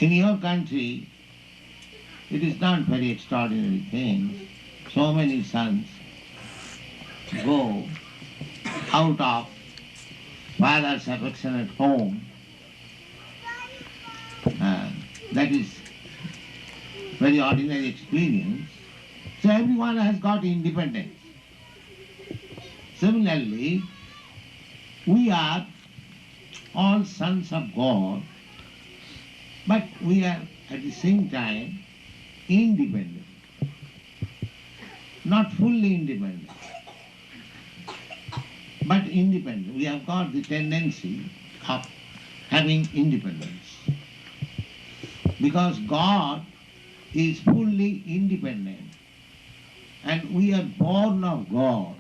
In your country, it is not very extraordinary thing. So many sons go out of father's affectionate home. That is very ordinary experience. So everyone has got independence. Similarly, we are all sons of God, but we are at the same time independent. Not fully independent, but independent. We have got the tendency of having independence. Because God is fully independent and we are born of God.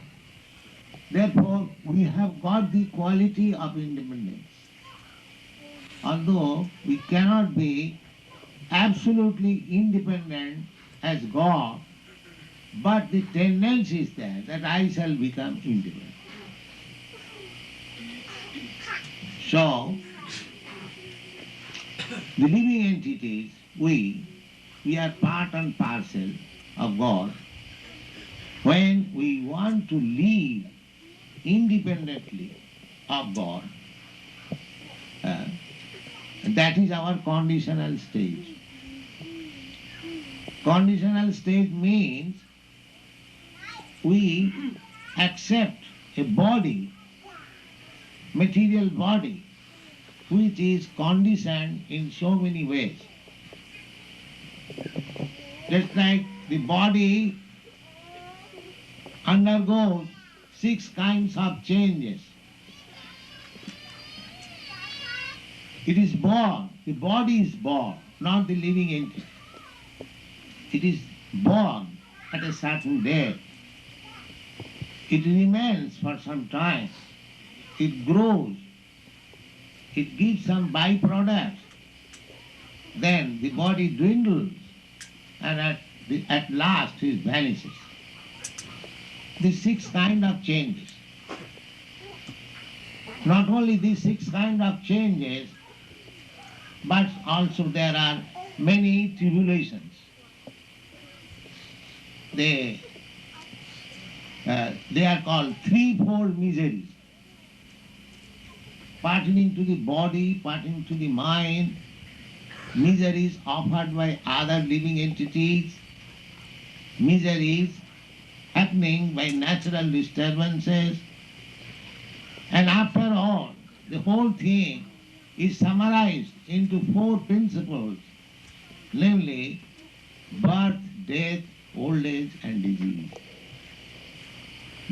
Therefore, we have got the quality of independence. Although we cannot be absolutely independent as God, but the tendency is there that I shall become independent. So, the living entities, we are part and parcel of God. When we want to live independently of God, that is our conditional stage. Conditional stage means we accept a body, material body, which is conditioned in so many ways. Just like the body undergoes 6 kinds of changes. It is born, the body is born, not the living entity. It is born at a certain date. It remains for some time. It grows. It gives some byproducts. Then the body dwindles and at last it vanishes. These 6 kinds of changes. Not only these 6 kinds of changes, but also there are many tribulations. They are called threefold miseries, pertaining to the body, pertaining to the mind, miseries offered by other living entities, miseries happening by natural disturbances, and after all, the whole thing is summarized into 4 principles, namely birth, death, old age and disease.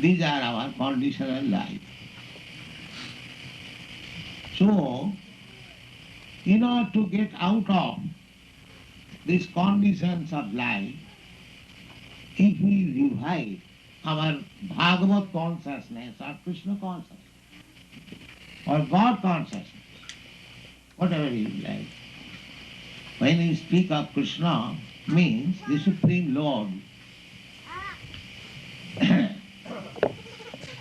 These are our conditional life. So, in order to get out of these conditions of life, if we revive our Bhagavad consciousness or Krishna consciousness or God consciousness, whatever you like, when we speak of Krishna, means the Supreme Lord.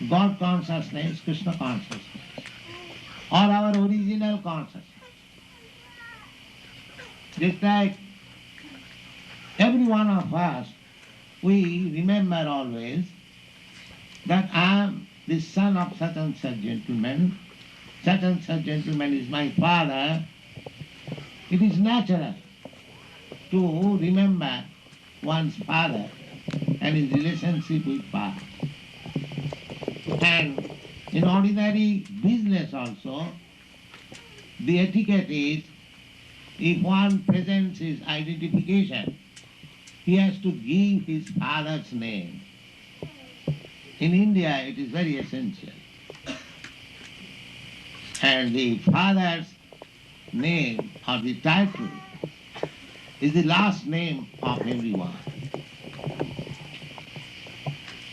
God consciousness, Krishna consciousness, or our original consciousness. Just like every one of us, we remember always that I am the son of such and such gentleman is my father. It is natural to remember one's father and his relationship with father. And in ordinary business also, the etiquette is, if one presents his identification, he has to give his father's name. In India, it is very essential. And the father's name or the title is the last name of everyone.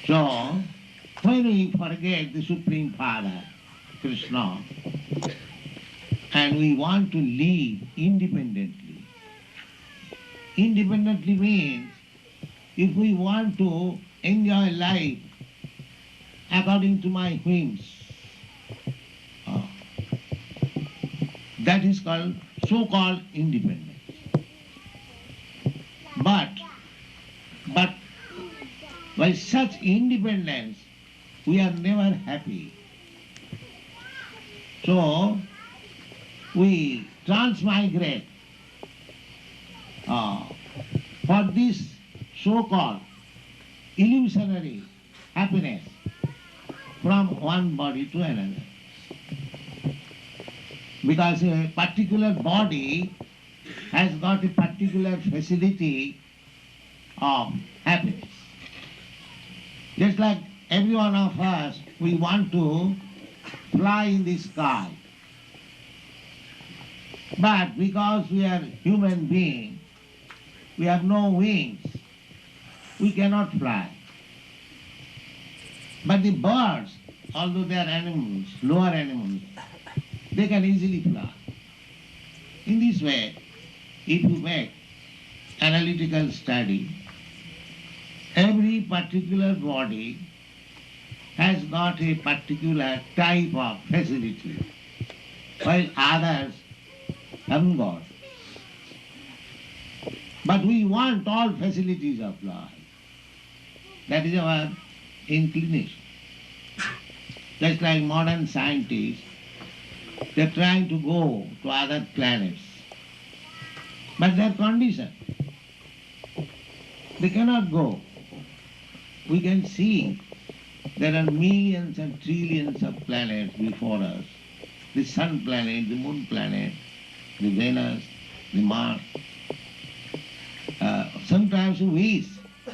So, when we forget the Supreme Father, Krishna, and we want to live independently. Independently means if we want to enjoy life according to my whims, that is called so-called independence. But, but by such independence, we are never happy. So, we transmigrate for this so-called illusionary happiness from one body to another. Because a particular body has got a particular facility of happiness. Just like every one of us, we want to fly in the sky. But because we are human beings, we have no wings, we cannot fly. But the birds, although they are animals, lower animals, they can easily fly. In this way, if you make analytical study, every particular body has got a particular type of facility, while others haven't got. But we want all facilities of life. That is our inclination. Just like modern scientists, they are trying to go to other planets. But they are conditioned. They cannot go. We can see there are millions and trillions of planets before us. The sun planet, the moon planet, the Venus, the Mars. Sometimes we wish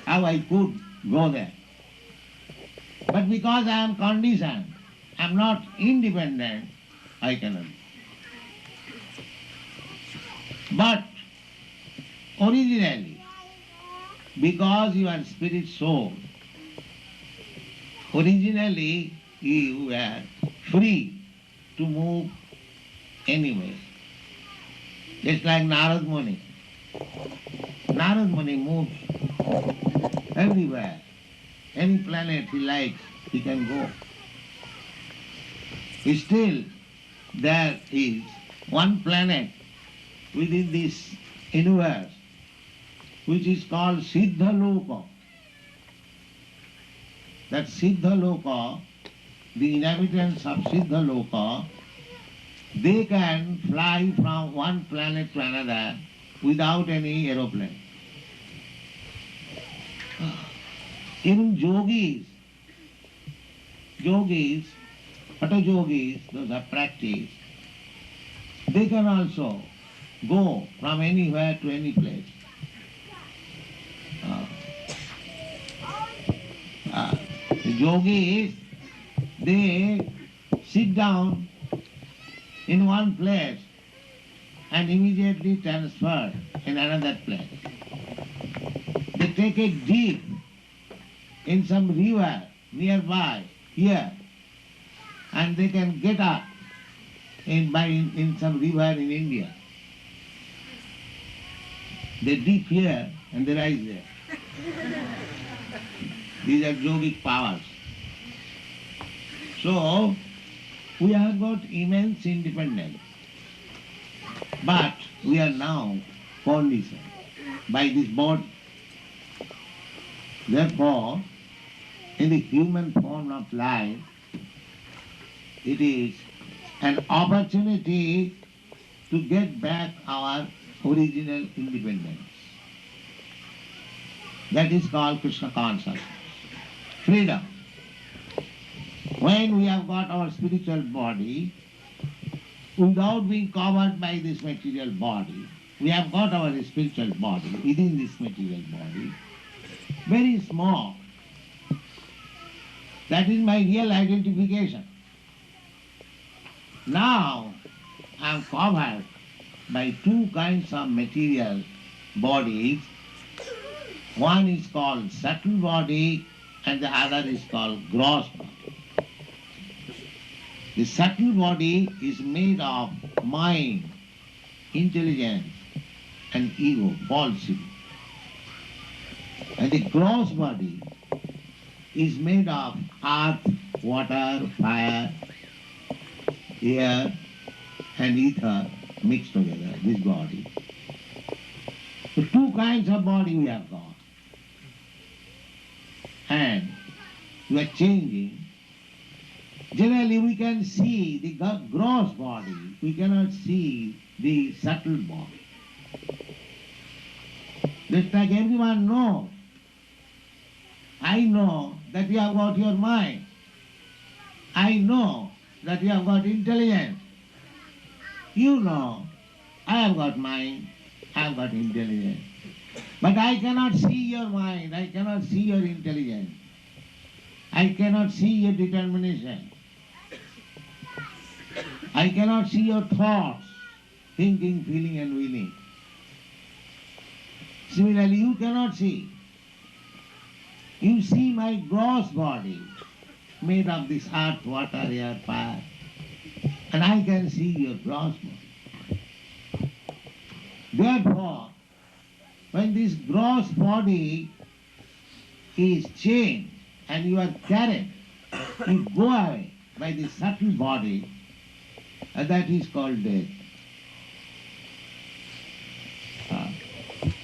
how I could go there. But because I am conditioned, I am not independent, I cannot. But originally, because you are spirit soul, originally you were free to move anywhere. Just like Narad Muni. Narad Muni moves everywhere. Any planet he likes, he can go. Still, there is one planet within this universe which is called Siddha Loka. That Siddha Loka, the inhabitants of Siddha Loka, they can fly from one planet to another without any aeroplane. Even yogis, Hatha yogis, those are practice, they can also go from anywhere to any place. The yogis, they sit down in one place and immediately transfer in another place. They take a dip in some river nearby here, and they can get up in some river in India. They dip here and they rise there. These are yogic powers. So, we have got immense independence, but we are now conditioned by this body. Therefore, in the human form of life, it is an opportunity to get back our original independence. That is called Krishna consciousness, freedom. When we have got our spiritual body, without being covered by this material body, we have got our spiritual body within this material body, very small. That is my real identification. Now I am covered by two kinds of material bodies. One is called subtle body and the other is called gross body. The subtle body is made of mind, intelligence and ego, falsity. And the gross body is made of earth, water, fire, air and ether mixed together, this body. The two kinds of body we have got. And we are changing. Generally we can see the gross body, we cannot see the subtle body. Just like everyone knows. I know that you have got your mind. I know that you have got intelligence. You know, I have got mind, I have got intelligence. But I cannot see your mind, I cannot see your intelligence. I cannot see your determination. I cannot see your thoughts, thinking, feeling and willing. Similarly, you cannot see. You see my gross body, made of this earth, water, air, fire, and I can see your gross body. Therefore, when this gross body is changed and you are carried, you go away by the subtle body, and that is called death.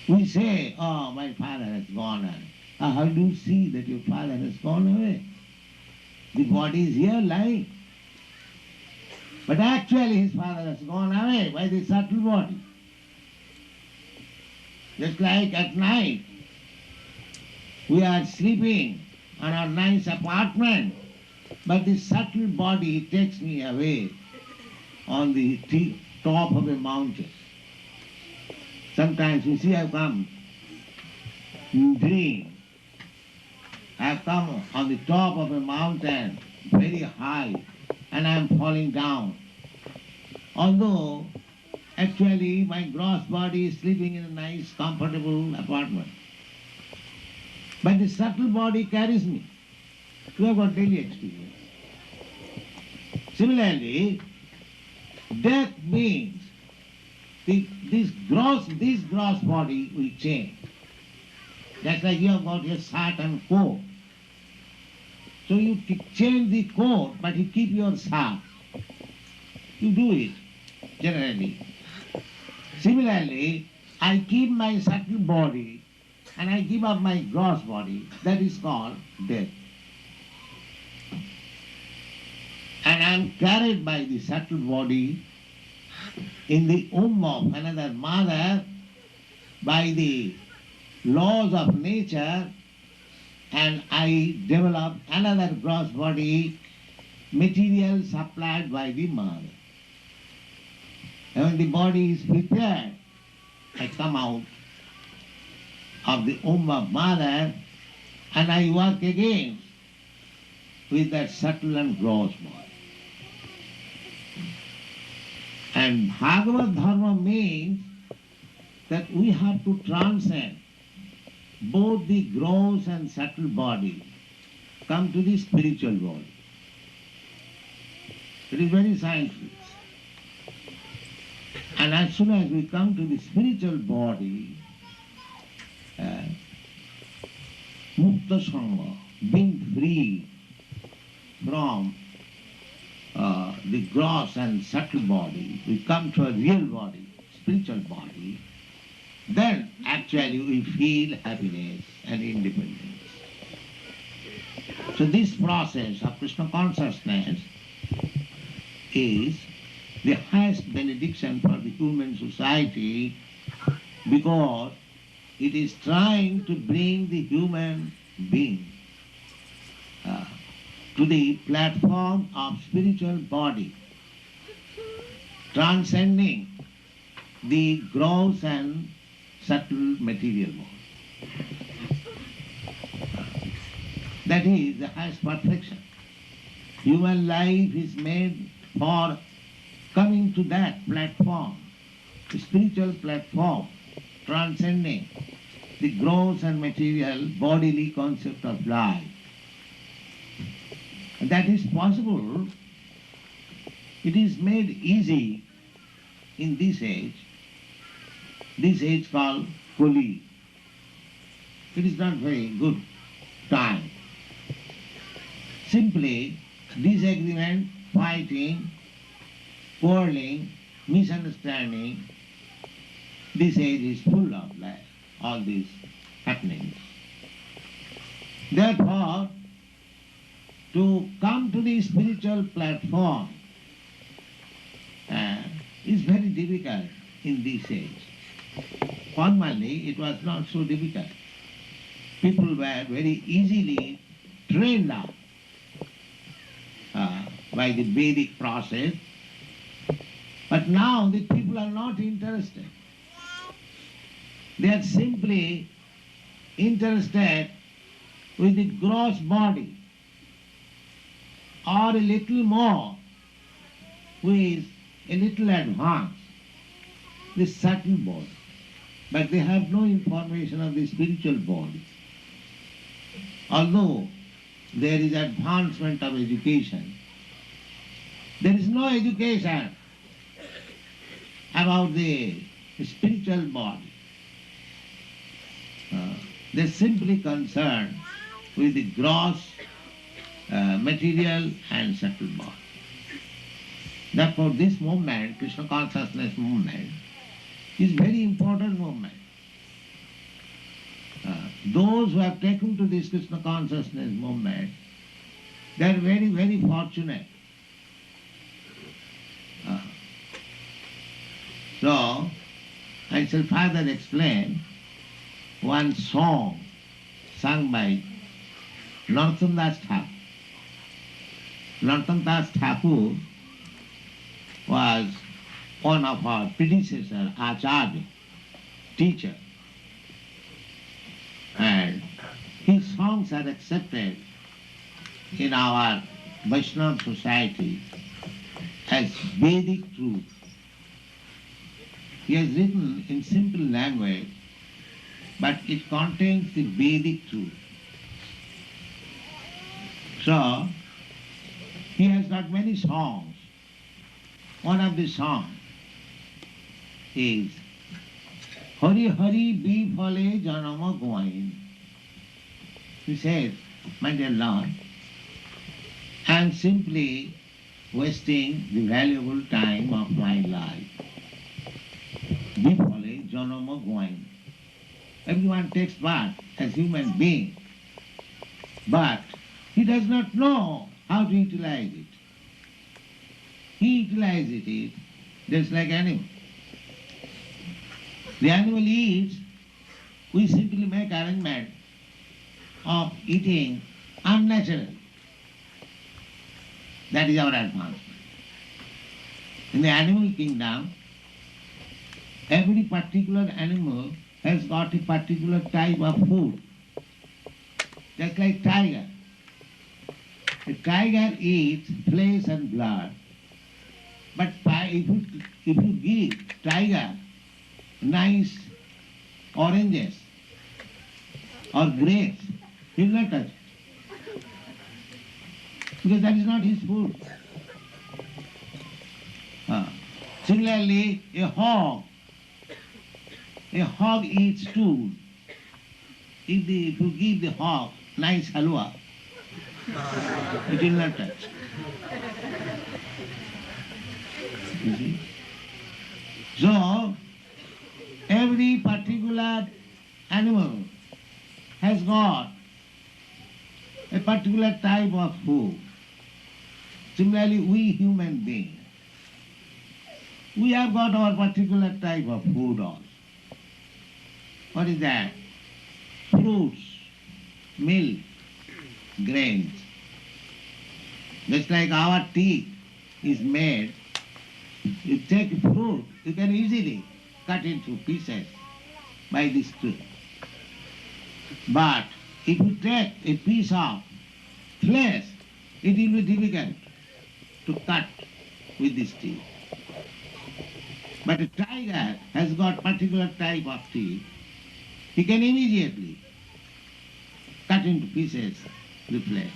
We say, oh, my father has gone away. How do you see that your father has gone away? The body is here lying. But actually his father has gone away by the subtle body. Just like at night, we are sleeping on our nice apartment, but the subtle body takes me away on the top of a mountain. Sometimes you see I have come in dream. I have come on the top of a mountain, very high, and I am falling down. Although actually my gross body is sleeping in a nice, comfortable apartment. But the subtle body carries me. You have got daily experience. Similarly, death means this gross body will change. That's like you have got your shirt and coat. So you change the coat, but you keep your shirt. You do it, generally. Similarly, I keep my subtle body and I give up my gross body. That is called death. And I am carried by the subtle body in the womb of another mother by the laws of nature, and I develop another gross body, material supplied by the mother. And when the body is prepared, I come out of the womb of mother and I work again with that subtle and gross body. And Bhagavad Dharma means that we have to transcend both the gross and subtle body, come to the spiritual body. It is very scientific. And as soon as we come to the spiritual body, Mukta Sangha, being free from the gross and subtle body, we come to a real body, spiritual body, then actually we feel happiness and independence. So this process of Krishna consciousness is the highest benediction for the human society because it is trying to bring the human being to the platform of spiritual body, transcending the gross and subtle material world. That is the highest perfection. Human life is made for coming to that platform, the spiritual platform, transcending the gross and material bodily concept of life. And that is possible. It is made easy in this age called Kali. It is not very good time. Simply disagreement, fighting, quarreling, misunderstanding, this age is full of life. all these happenings. Therefore, to come to the spiritual platform is very difficult in this age. Formerly, it was not so difficult. People were very easily trained up by the Vedic process, but now the people are not interested. They are simply interested with the gross body or a little more with a little advance, the subtle body. But they have no information of the spiritual body. Although there is advancement of education, there is no education about the spiritual body. They are simply concerned with the gross material and subtle body. Therefore, this movement, Krishna consciousness movement, is very important movement. Those who have taken to this Krishna consciousness movement, they are very, very fortunate. So, I shall further explain one song sung by Narottam Das Thakur. Narottam Das Thakur was one of our predecessor, Acharya, teacher. And his songs are accepted in our Vaishnava society as Vedic truth. He has written in simple language, but it contains the Vedic truth. So, he has got many songs. One of the songs is Hari Hari Bifale Janama Goin. He says, my dear Lord, I am simply wasting the valuable time of my life. Bifale Janama Goin. Everyone takes birth as human being, but he does not know how to utilize it. He utilizes it just like animal. The animal eats, we simply make arrangement of eating unnatural. That is our advancement. In the animal kingdom, every particular animal has got a particular type of food. Just like tiger. A tiger eats flesh and blood. But if you give tiger nice oranges or grapes, he will not touch it. Because that is not his food. Similarly, a hog eats stool. If you give the hog nice halwa, it will not touch. You see? So, every particular animal has got a particular type of food. Similarly, we human beings, we have got our particular type of food also. What is that? Fruits, milk, grains. Just like our teeth is made, you take a fruit, you can easily cut into pieces by this tool. But if you take a piece of flesh, it will be difficult to cut with this teeth. But a tiger has got particular type of teeth. He can immediately cut into pieces the flesh.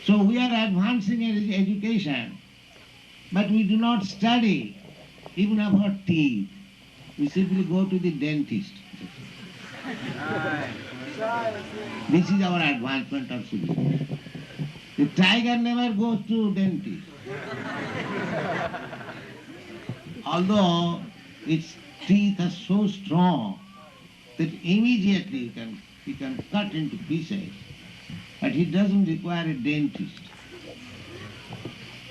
So we are advancing in education, but we do not study even about teeth. We simply go to the dentist. This is our advancement of civilization. The tiger never goes to dentist. Although its teeth are so strong that immediately he can cut into pieces, but he doesn't require a dentist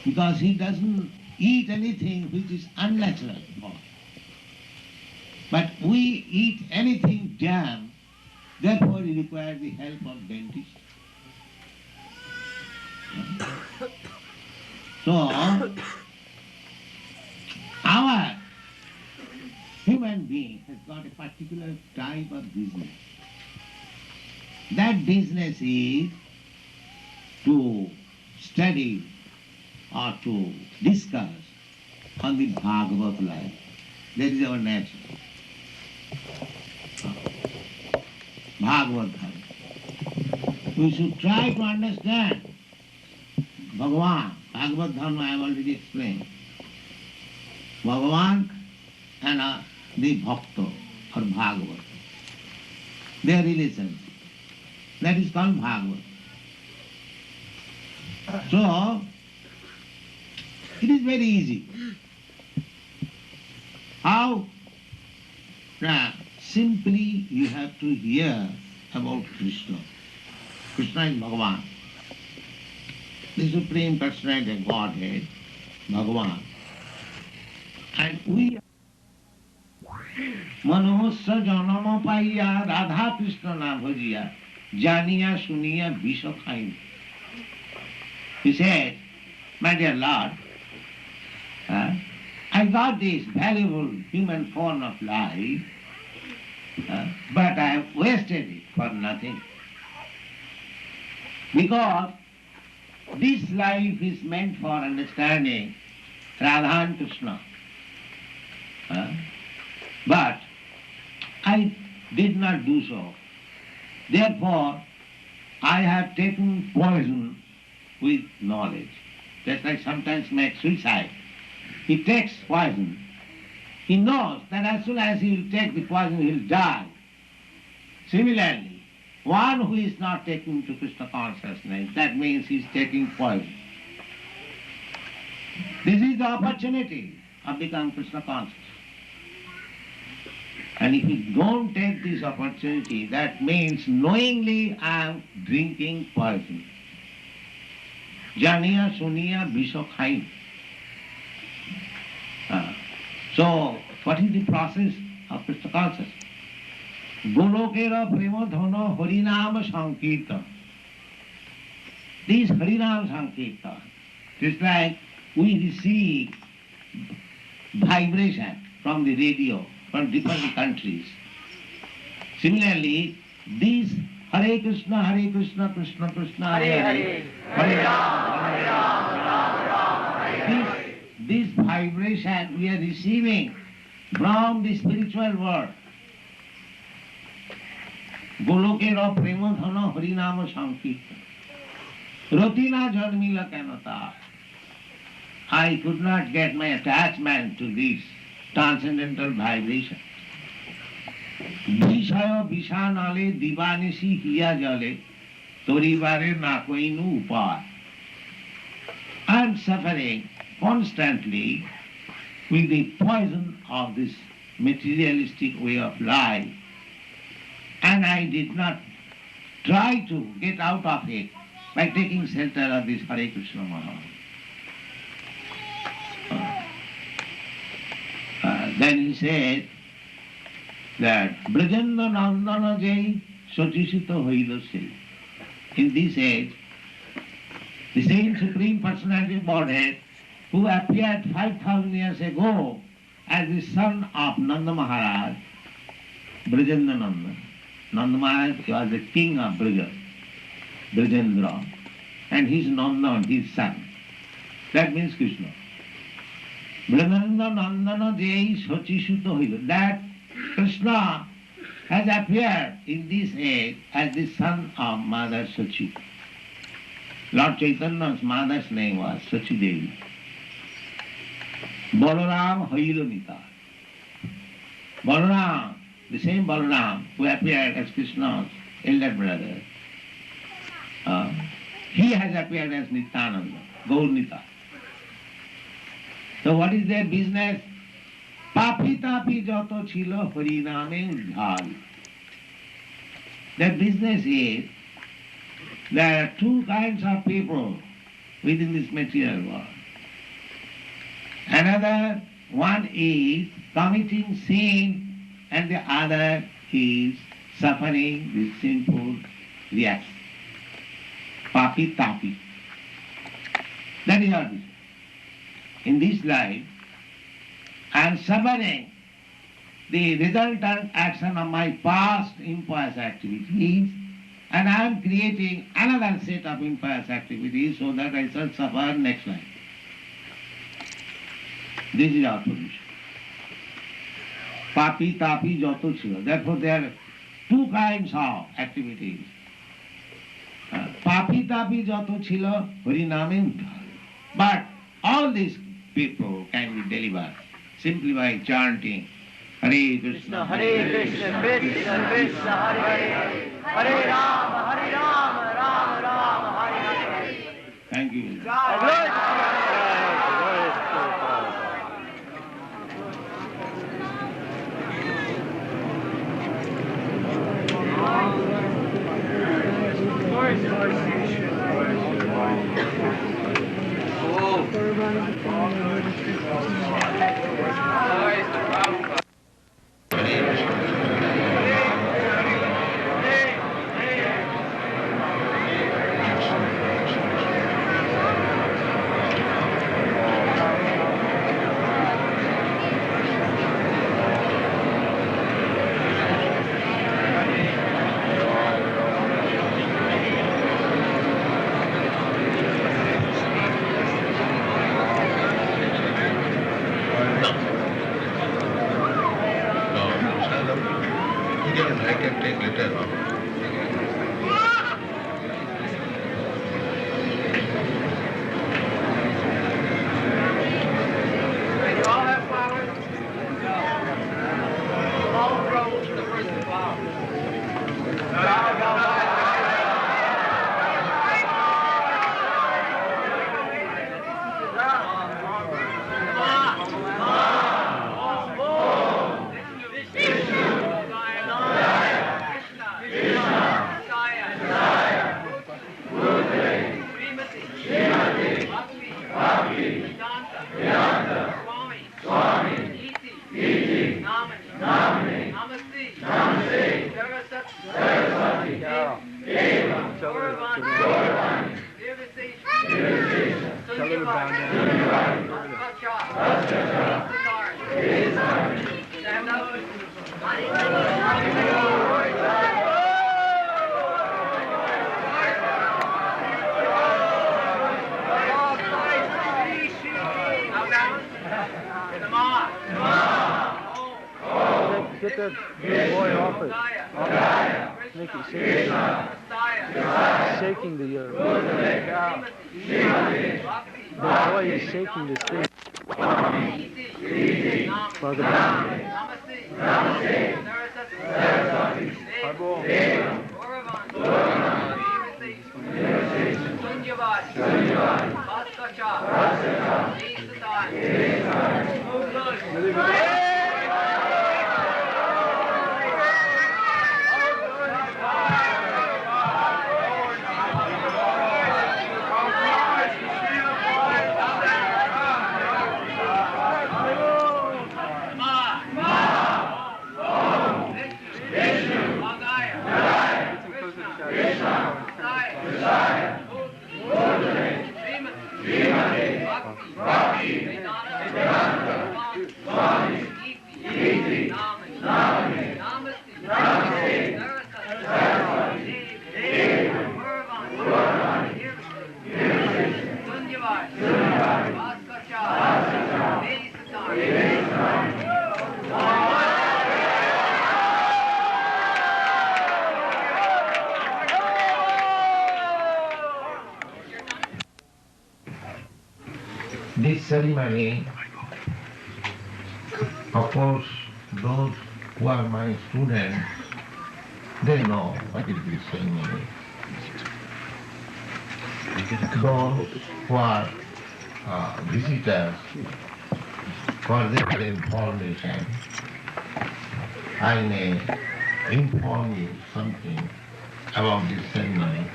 because he doesn't eat anything which is unnatural for him. But we eat anything damn, therefore we require the help of dentist. So, our human being has got a particular type of business. That business is to study or to discuss on the Bhagavad life. That is our nature. Bhagavad Dharma. We should try to understand Bhagavan. Bhagavad Dharma I have already explained. Bhagavan and the Bhakta or Bhagavat. Their relationship. That is called Bhagavat. So, it is very easy. How? Simply you have to hear about Krishna. Krishna is Bhagavan. The Supreme Personality of Godhead, Bhagavan. And we Manusya janama paiya Radha Krishna na bhajiya janiya suniya visha khain. He said, my dear Lord, I got this valuable human form of life, but I have wasted it for nothing. Because this life is meant for understanding Radha and Krishna. But I did not do so. Therefore, I have taken poison with knowledge. Just like sometimes makes suicide. He takes poison. He knows that as soon as he will take the poison, he will die. Similarly, one who is not taking to Krishna consciousness, that means he is taking poison. This is the opportunity of becoming Krishna conscious. And if you don't take this opportunity, that means knowingly I am drinking poison. Janiya suniya visha khain. So, what is the process of Krishna consciousness? Golokera prema dhana harinama sankirtan. This harinama sankirtan, just like we receive vibration from the radio from different countries. Similarly, this Hare Krishna, Krishna Krishna, Hare Hare, Hare Rama, Rama Rama, Hare Hare. This vibration we are receiving from the spiritual world. Golokera prema dhana harinama sankirtan. Ratina jarmila kanata. I could not get my attachment to this transcendental vibration. Vishaya vishanale divanisi hiya jale toribare nakoinu upar. I am suffering constantly with the poison of this materialistic way of life, and I did not try to get out of it by taking shelter of this Hare Krishna Maha. Then he said that Brajanda Nandana Jai Satisita Haidasya. In this age, the same Supreme Personality of Godhead who appeared 5,000 years ago as the son of Nanda Maharaj, Brajanda Nanda. Nanda Maharaj was the king of Braja, Brajendra, and his Nanda, his son. That means Krishna. Brahmananda Nandana Jai Sachisuta Hoila. That Krishna has appeared in this age as the son of Mother Sachi. Lord Chaitanya's mother's name was Sachi Devi. Balaram Hailanita. Balaram, the same Balaram who appeared as Krishna's elder brother, he has appeared as Nityananda, Gaurnita. So what is their business? Papi tapi joto chilo hariname udhar. Their business is, there are two kinds of people within this material world. Another one is committing sin, and the other is suffering with sinful reaction. Papi tapi. That is our business. In this life, I am suffering the resultant action of my past impious activities, and I am creating another set of impious activities so that I shall suffer next life. This is our position. Papi tapi joto chilo. Therefore there are two kinds of activities. Papi tapi joto chilo, hariname uddhar. But all these people can be delivered simply by chanting Hare Krishna, Hare Krishna, Krishna Krishna, Hare Hare, Hare Rama, Rama Rama, Hare Hare. Thank you. I can take later on. You all have flowers? All rows for the person flowers. Get that boy off it. Make it shaking the boy is shaking the thing. By the This ceremony, of course, those who are my students, they know what is this ceremony. Those who are visitors, for their information, I may inform you something about this ceremony.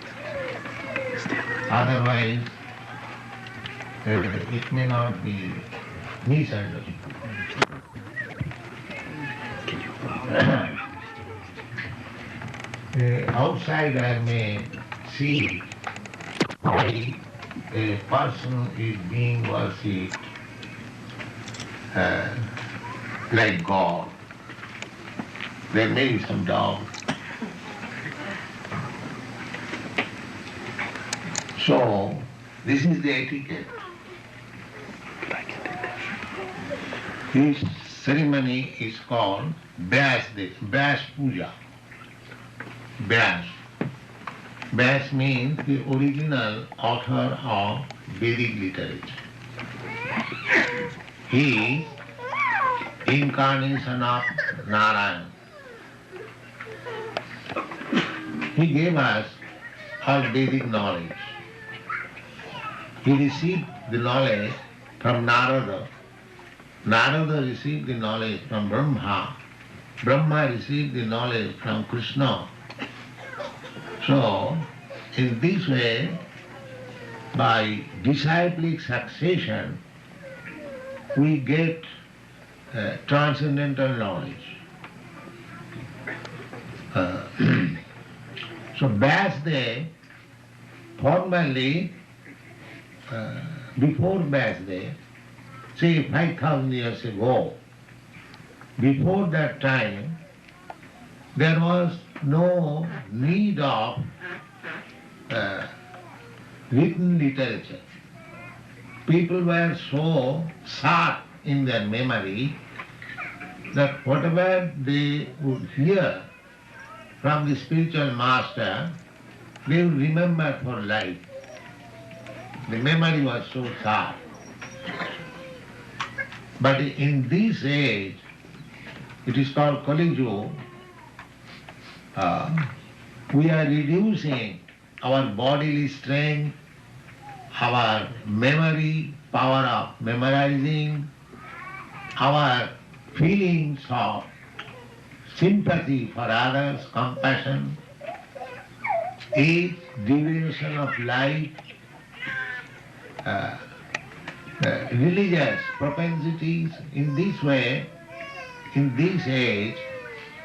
Otherwise, it may not be misunderstood. The outsider may see why a person is being worshipped like God. There may be some doubt. So, this is the etiquette. This ceremony is called Vyas Puja. Vyas. Vyas means the original author of Vedic literature. He is incarnation of Narayan. He gave us all Vedic knowledge. He received the knowledge from Narada. Narada received the knowledge from Brahma. Brahma received the knowledge from Krishna. So, in this way, by disciplic succession, we get transcendental knowledge. So, Vyas Day, formally, before Vyas Day, say 5,000 years ago, before that time, there was no need of written literature. People were so sharp in their memory that whatever they would hear from the spiritual master, they would remember for life. The memory was so sharp. But in this age, it is called Kali Yuga, we are reducing our bodily strength, our memory, power of memorizing, our feelings of sympathy for others, compassion, age, duration of life, religious propensities. In this way, in this age,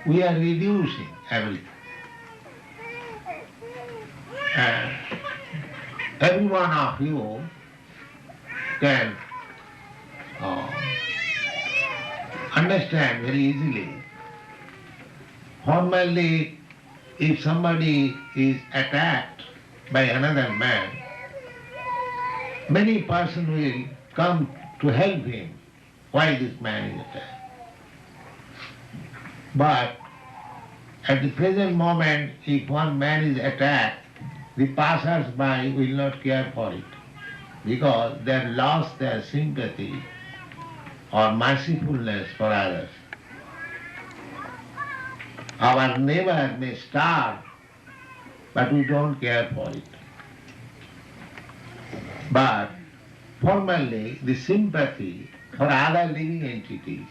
we are reducing everything. And every one of you can understand very easily. Formerly, if somebody is attacked by another man, many persons will come to help him. Why this man is attacked? But at the present moment, if one man is attacked, the passers-by will not care for it because they have lost their sympathy or mercifulness for others. Our neighbor may starve, but we don't care for it. But formerly, the sympathy for other living entities